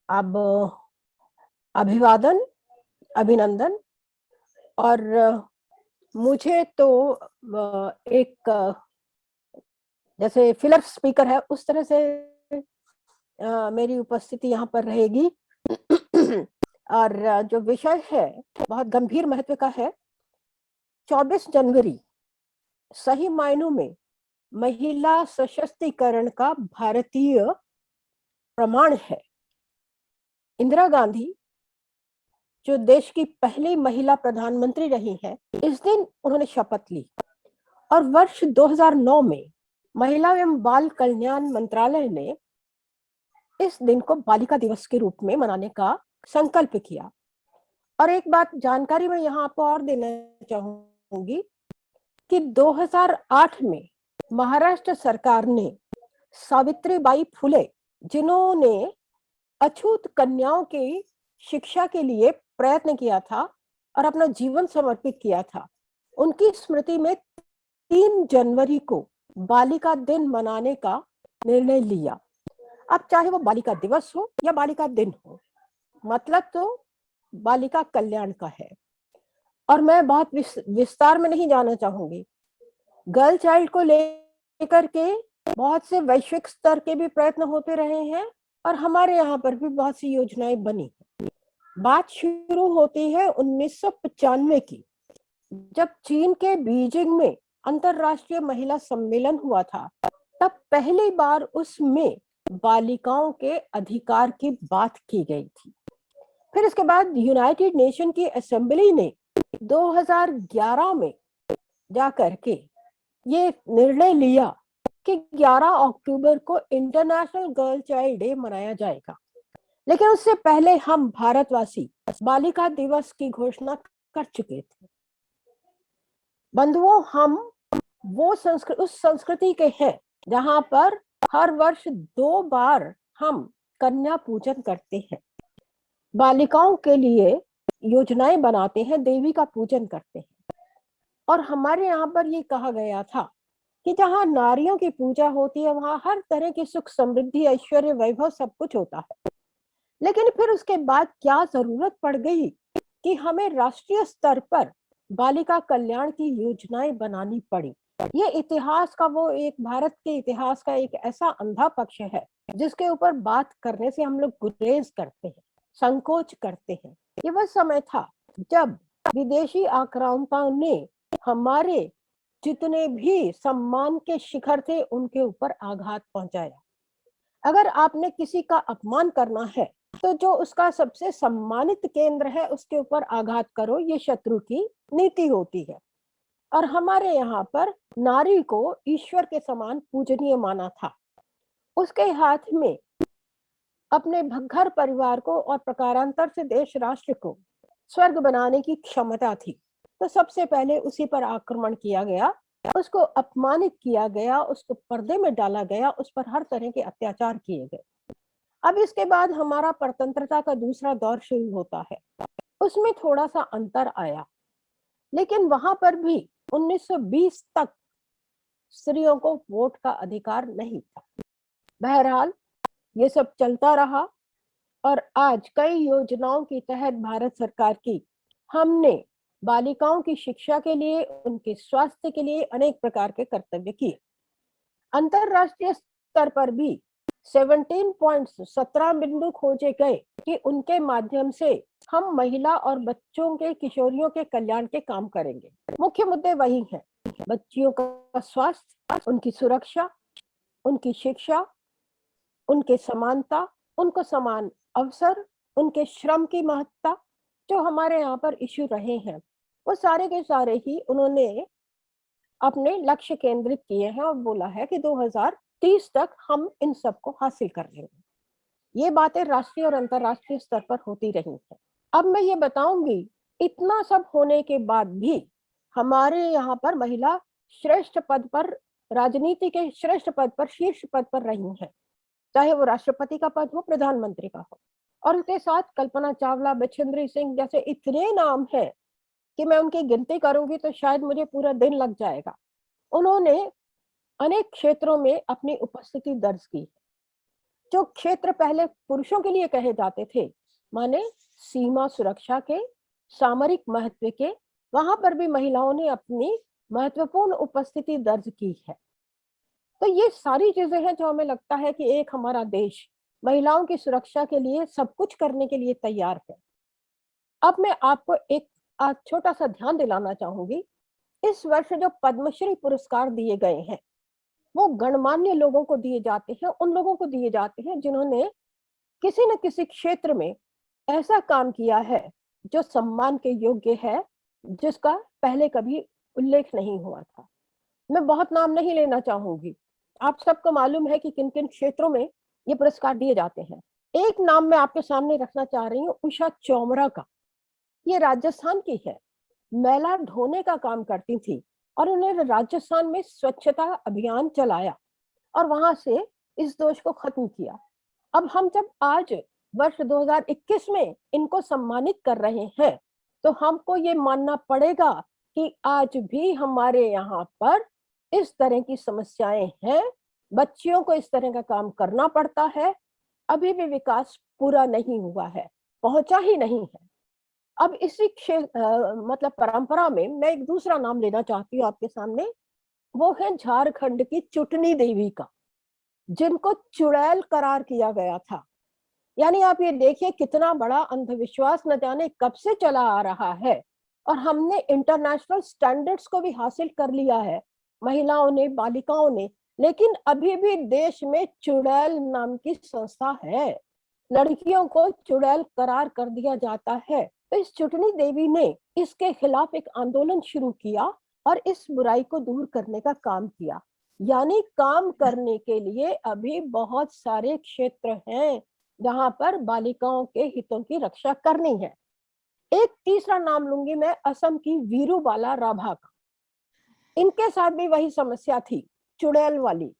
अब अभिवादन, अभिनंदन। और मुझे तो एक जैसे फिलर स्पीकर है उस तरह से मेरी उपस्थिति यहाँ पर रहेगी। और जो विषय है बहुत गंभीर महत्व का है। 24 जनवरी सही मायनों में महिला सशक्तिकरण का भारतीय प्रमाण है। इंदिरा गांधी जो देश की पहली महिला प्रधानमंत्री रही हैं, इस दिन उन्होंने शपथ ली और वर्ष 2009 में महिला एवं बाल कल्याण मंत्रालय ने इस दिन को बालिका दिवस के रूप में मनाने का संकल्प किया। और एक बात जानकारी मैं यहाँ आपको और देना चाहूंगी कि 2008 में महाराष्ट्र सरकार ने सावित्रीबाई फुले, जिन्होंने अछूत कन्याओं की शिक्षा के लिए प्रयत्न किया था और अपना जीवन समर्पित किया था, उनकी स्मृति में 3 जनवरी को बालिका दिन मनाने का निर्णय लिया। अब चाहे वो बालिका दिवस हो या बालिका दिन हो, मतलब तो बालिका कल्याण का है। और मैं बहुत विस्तार में नहीं जाना चाहूंगी। गर्ल चाइल्ड को लेकर के बहुत से वैश्विक स्तर के भी प्रयत्न होते रहे हैं और हमारे यहाँ पर भी बहुत सी योजनाएं बनी। बात शुरू होती है 1995 की, जब चीन के बीजिंग में अंतरराष्ट्रीय महिला सम्मेलन हुआ था। तब पहली बार उसमें बालिकाओं के अधिकार की बात की गई थी। फिर इसके बाद यूनाइटेड नेशन की असेंबली ने 2011 में जाकर के ये निर्णय लिया कि 11 अक्टूबर को इंटरनेशनल गर्ल चाइल्ड डे मनाया जाएगा। लेकिन उससे पहले हम भारतवासी बालिका दिवस की घोषणा कर चुके थे। बंधुओं, हम उस संस्कृति के हैं जहां पर हर वर्ष 2 बार हम कन्या पूजन करते हैं, बालिकाओं के लिए योजनाएं बनाते हैं, देवी का पूजन करते हैं। और हमारे यहाँ पर ये कहा गया था कि जहाँ नारियों की पूजा होती है वहां हर तरह की सुख समृद्धि ऐश्वर्य वैभव सब कुछ होता है। लेकिन फिर उसके बाद क्या जरूरत पड़ गई कि हमें राष्ट्रीय स्तर पर बालिका कल्याण की योजनाएं बनानी पड़ी। ये इतिहास का वो एक भारत के इतिहास का एक ऐसा अंधा पक्ष है जिसके ऊपर बात करने से हम लोग गुरेज करते हैं, संकोच करते हैं। ये वह समय था जब विदेशी आक्रांताओं ने हमारे जितने भी सम्मान के शिखर थे उनके ऊपर आघात पहुंचाया। अगर आपने किसी का अपमान करना है तो जो उसका सबसे सम्मानित केंद्र है उसके ऊपर आघात करो, ये शत्रु की नीति होती है। और हमारे यहाँ पर नारी को ईश्वर के समान पूजनीय माना था। उसके हाथ में अपने घर परिवार को और प्रकारांतर से देश राष्ट्र को स्वर्ग बनाने की क्षमता थी। तो सबसे पहले उसी पर आक्रमण किया गया, उसको अपमानित किया गया, उसको पर्दे में डाला गया, उस पर हर तरह के अत्याचार किए गए। अब इसके बाद हमारा परतंत्रता का दूसरा दौर शुरू होता है। उसमें थोड़ा सा अंतर आया, लेकिन वहां पर भी 1920 तक स्त्रियों को वोट का अधिकार नहीं था। बहरहाल ये सब चलता रहा और आज कई योजनाओं के तहत भारत सरकार की हमने बालिकाओं की शिक्षा के लिए, उनके स्वास्थ्य के लिए अनेक प्रकार के कर्तव्य किए। अंतरराष्ट्रीय स्तर पर भी 17 पॉइंट्स 17 बिंदु खोजे गए कि उनके माध्यम से हम महिला और बच्चों के, किशोरियों के कल्याण के काम करेंगे। मुख्य मुद्दे वही हैं: बच्चियों का स्वास्थ्य, उनकी सुरक्षा, उनकी शिक्षा, उनके समानता, उनको समान अवसर, उनके श्रम की महत्ता। जो हमारे यहाँ पर इश्यू रहे हैं वो सारे के सारे ही उन्होंने अपने लक्ष्य केंद्रित किए हैं और बोला है कि 2030 तक हम इन सबको हासिल कर लेंगे। ये बातें राष्ट्रीय और अंतरराष्ट्रीय स्तर पर होती रही हैं। अब मैं ये बताऊंगी, इतना सब होने के बाद भी हमारे यहाँ पर महिला श्रेष्ठ पद पर, राजनीति के श्रेष्ठ पद पर, शीर्ष पद पर रही हैं, चाहे वो राष्ट्रपति का पद हो, प्रधानमंत्री का हो। और उसके साथ कल्पना चावला, बछेंद्री सिंह जैसे इतने नाम हैं कि मैं उनकी गिनती करूंगी तो शायद मुझे पूरा दिन लग जाएगा। उन्होंने अनेक क्षेत्रों में अपनी उपस्थिति दर्ज की। जो क्षेत्र पहले पुरुषों के लिए कहे जाते थे, माने सीमा सुरक्षा के, सामरिक महत्व के, वहां पर भी महिलाओं ने अपनी महत्वपूर्ण उपस्थिति दर्ज की है। तो ये सारी चीजें हैं जो हमें लगता है कि एक हमारा देश महिलाओं की सुरक्षा के लिए सब कुछ करने के लिए तैयार है। अब मैं आपको एक छोटा सा ध्यान दिलाना चाहूंगी। इस वर्ष जो पद्मश्री पुरस्कार दिए गए हैं वो गणमान्य लोगों को दिए जाते हैं, उन लोगों को दिए जाते हैं जिन्होंने किसी न किसी क्षेत्र में ऐसा काम किया है जो सम्मान के योग्य है, जिसका पहले कभी उल्लेख नहीं हुआ था। मैं बहुत नाम नहीं लेना चाहूंगी, आप सबको मालूम है कि किन किन क्षेत्रों में ये पुरस्कार दिए जाते हैं। एक नाम मैं आपके सामने रखना चाह रही हूँ, उषा चोमरा का। ये राजस्थान की है, मैला ढोने का काम करती थी और उन्होंने राजस्थान में स्वच्छता अभियान चलाया और वहां से इस दोष को खत्म किया। अब हम जब आज वर्ष 2021 में इनको सम्मानित कर रहे हैं तो हमको ये मानना पड़ेगा कि आज भी हमारे यहाँ पर इस तरह की समस्याएं हैं, बच्चियों को इस तरह का काम करना पड़ता है, अभी भी विकास पूरा नहीं हुआ है, पहुंचा ही नहीं है। अब इसी मतलब परंपरा में मैं एक दूसरा नाम लेना चाहती हूँ आपके सामने। वो है झारखंड की चुटनी देवी का, जिनको चुड़ैल करार किया गया था। यानी आप ये देखिए कितना बड़ा अंधविश्वास न जाने कब से चला आ रहा है और हमने इंटरनेशनल स्टैंडर्ड्स को भी हासिल कर लिया है, महिलाओं ने, बालिकाओं ने, लेकिन अभी भी देश में चुड़ैल नाम की संस्था है, लड़कियों को चुड़ैल करार कर दिया जाता है। तो इस चुटनी देवी ने इसके खिलाफ एक आंदोलन शुरू किया और इस बुराई को दूर करने का काम किया। यानी काम करने के लिए अभी बहुत सारे क्षेत्र हैं जहां पर बालिकाओं के हितों की रक्षा करनी है। एक तीसरा नाम लूंगी मैं, असम की वीरूबाला राभा का। इनके साथ भी वही समस्या थी, चुड़ैल वाली।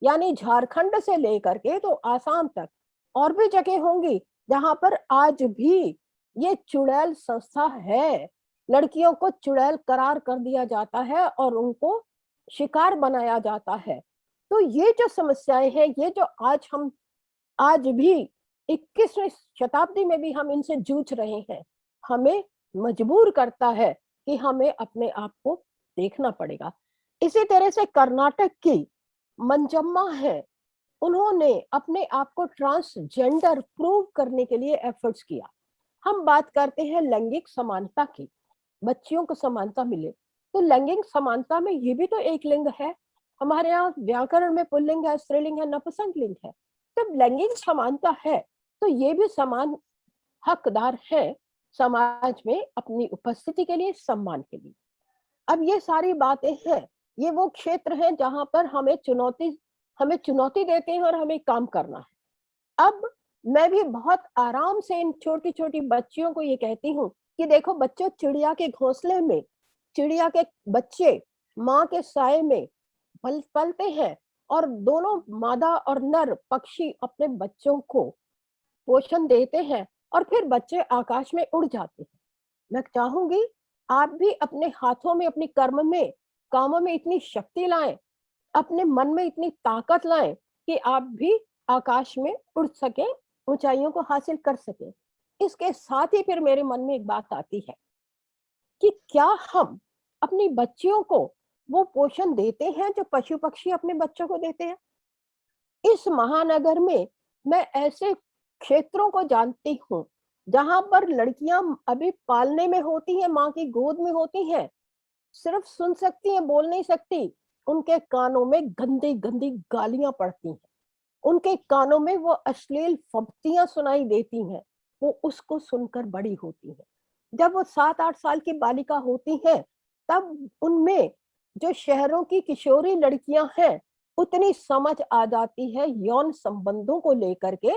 यानी झारखंड से लेकर के तो आसाम तक और भी जगह होंगी जहां पर आज भी ये चुड़ैल संस्था है, लड़कियों को चुड़ैल करार कर दिया जाता है और उनको शिकार बनाया जाता है। तो ये जो समस्याएं हैं, ये जो आज भी 21वीं शताब्दी में भी हम इनसे जूझ रहे हैं, हमें मजबूर करता है कि हमें अपने आप को देखना पड़ेगा। इसी तरह से कर्नाटक की मंजम्मा है, उन्होंने अपने आप को ट्रांसजेंडर प्रूव करने के लिए एफर्ट्स किया। हम बात करते हैं लैंगिक समानता की, बच्चियों को समानता मिले, तो लैंगिक समानता में ये भी तो एक लिंग है। हमारे यहाँ व्याकरण में पुल्लिंग है, स्त्रीलिंग है, नपुंसक लिंग है। जब लैंगिक समानता है तो ये भी समान हकदार है समाज में अपनी उपस्थिति के लिए, सम्मान के लिए। अब ये सारी बातें हैं, ये वो क्षेत्र हैं जहां पर हमें चुनौती देते हैं और हमें काम करना है। अब मैं भी बहुत आराम से इन छोटी छोटी बच्चियों को ये कहती हूँ कि देखो बच्चों, चिड़िया के घोंसले में चिड़िया के बच्चे माँ के साए में पलते हैं और दोनों मादा और नर पक्षी अपने बच्चों को पोषण देते हैं और फिर बच्चे आकाश में उड़ जाते हैं। मैं चाहूंगी आप भी अपने हाथों में, अपने कर्म में, कामों में इतनी शक्ति लाएं, अपने मन में इतनी ताकत लाएं कि आप भी आकाश में उड़ सके, ऊंचाइयों को हासिल कर सके। इसके साथ ही फिर मेरे मन में एक बात आती है कि क्या हम अपनी बच्चियों को वो पोषण देते हैं जो पशु पक्षी अपने बच्चों को देते हैं? इस महानगर में मैं ऐसे क्षेत्रों को जानती हूँ जहां पर लड़कियां अभी पालने में होती हैं, माँ की गोद में होती हैं, सिर्फ सुन सकती हैं, बोल नहीं सकती। उनके कानों में गंदी गंदी गालियां पड़ती हैं, उनके कानों में वो अश्लील फब्तियां सुनाई देती हैं, वो उसको सुनकर बड़ी होती है। जब वो 7-8 साल की बालिका होती है तब उनमें जो शहरों की किशोरी लड़कियां हैं उतनी समझ आ जाती है यौन संबंधों को लेकर के,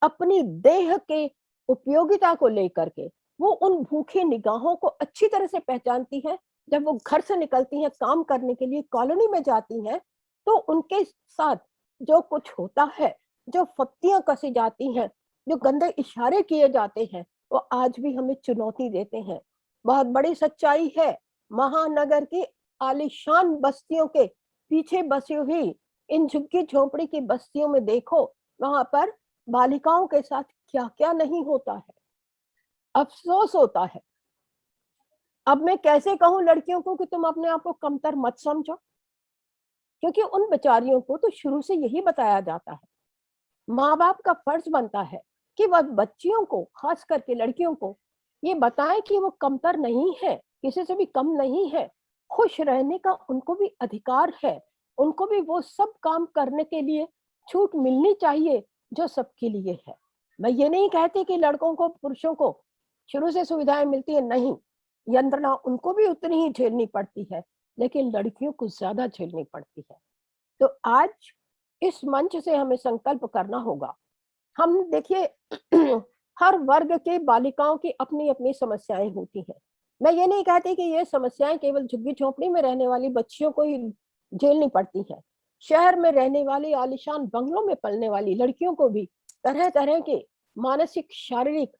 अपनी देह के उपयोगिता को लेकर के। वो उन भूखी निगाहों को अच्छी तरह से पहचानती है। जब वो घर से निकलती हैं, काम करने के लिए कॉलोनी में जाती हैं, तो उनके साथ जो कुछ होता है, जो फत्तियां कसी जाती हैं, जो गंदे इशारे किए जाते हैं, वो आज भी हमें चुनौती देते हैं। बहुत बड़ी सच्चाई है। महानगर की आलीशान बस्तियों के पीछे बसी हुई इन झुग्गी झोपड़ी की बस्तियों में देखो, वहां पर बालिकाओं के साथ क्या क्या नहीं होता है, अफसोस होता है। अब मैं कैसे कहूं लड़कियों को कि तुम अपने आप को कमतर मत समझो, क्योंकि उन बेचारियों को तो शुरू से यही बताया जाता है। माँ बाप का फर्ज बनता है कि वह बच्चियों को, खास करके लड़कियों को, ये बताएं कि वो कमतर नहीं है, किसी से भी कम नहीं है, खुश रहने का उनको भी अधिकार है, उनको भी वो सब काम करने के लिए छूट मिलनी चाहिए जो सबके लिए है। मैं ये नहीं कहती कि लड़कों को, पुरुषों को शुरू से सुविधाएं मिलती है, नहीं, यंत्रणा उनको भी उतनी ही झेलनी पड़ती है, लेकिन लड़कियों को ज्यादा झेलनी पड़ती है। तो आज इस मंच से हमें संकल्प करना होगा। हम देखिए हर वर्ग के बालिकाओं की अपनी अपनी समस्याएं होती हैं। मैं ये नहीं कहती कि ये समस्याएं केवल झुग्गी झोंपड़ी में रहने वाली बच्चियों को ही झेलनी पड़ती हैं। शहर में रहने वाली, आलीशान बंगलों में पलने वाली लड़कियों को भी तरह तरह के मानसिक, शारीरिक,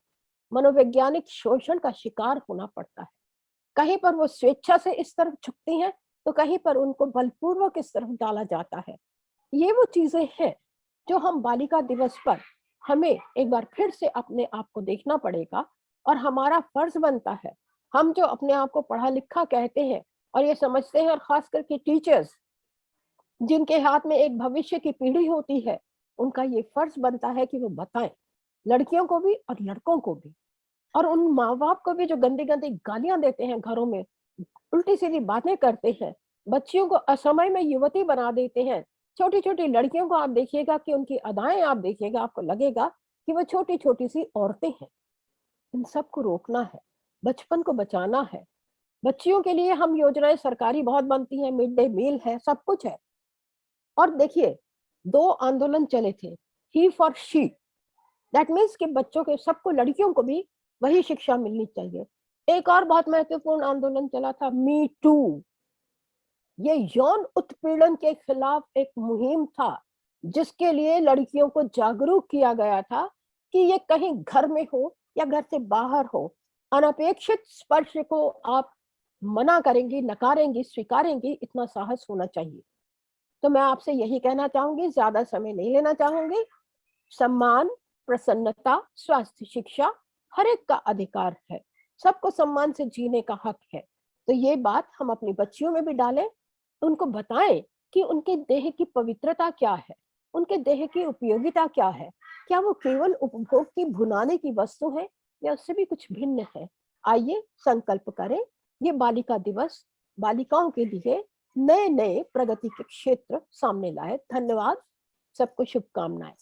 मनोवैज्ञानिक शोषण का शिकार होना पड़ता है। कहीं पर वो स्वेच्छा से इस तरफ झुकती हैं, तो कहीं पर उनको बलपूर्वक इस तरफ डाला जाता है। ये वो चीजें हैं जो हम बालिका दिवस पर हमें एक बार फिर से अपने आप को देखना पड़ेगा, और हमारा फर्ज बनता है, हम जो अपने आप को पढ़ा लिखा कहते हैं और ये समझते हैं, और खास करके टीचर्स जिनके हाथ में एक भविष्य की पीढ़ी होती है, उनका ये फर्ज बनता है कि वो बताएं, लड़कियों को भी और लड़कों को भी, और उन माँ बाप को भी जो गंदी गंदी गालियां देते हैं, घरों में उल्टी सीधी बातें करते हैं, बच्चियों को असमय में युवती बना देते हैं। छोटी छोटी लड़कियों को आप देखिएगा कि उनकी अदाएं आप देखिएगा, आपको लगेगा कि वो छोटी छोटी सी औरतें हैं। इन सबको रोकना है, बचपन को बचाना है। बच्चियों के लिए हम योजनाएं सरकारी बहुत बनती हैं, मिड डे मील है, सब कुछ है। और देखिए, 2 आंदोलन चले थे, ही फॉर शी, दैट मीन्स कि बच्चों के, सबको, लड़कियों को भी वही शिक्षा मिलनी चाहिए। एक और बहुत महत्वपूर्ण आंदोलन चला था, मी टू। ये यौन उत्पीड़न के खिलाफ एक मुहिम था, जिसके लिए लड़कियों को जागरूक किया गया था कि ये कहीं घर में हो या घर से बाहर हो, अनपेक्षित स्पर्श को आप मना करेंगी, नकारेंगी, स्वीकारेंगी, इतना साहस होना चाहिए। तो मैं आपसे यही कहना चाहूंगी, ज्यादा समय नहीं लेना चाहूंगी। सम्मान, प्रसन्नता, स्वास्थ्य, शिक्षा हर एक का अधिकार है, सबको सम्मान से जीने का हक है। तो ये बात हम अपनी बच्चियों में भी डालें, उनको बताएं कि उनके देह की पवित्रता क्या है, उनके देह की उपयोगिता क्या है, क्या वो केवल उपभोग की, भुनाने की वस्तु है, या उससे भी कुछ भिन्न है। आइए संकल्प करें, ये बालिका दिवस बालिकाओं के लिए नए नए प्रगति के क्षेत्र सामने लाए। धन्यवाद, सबको शुभकामनाएं।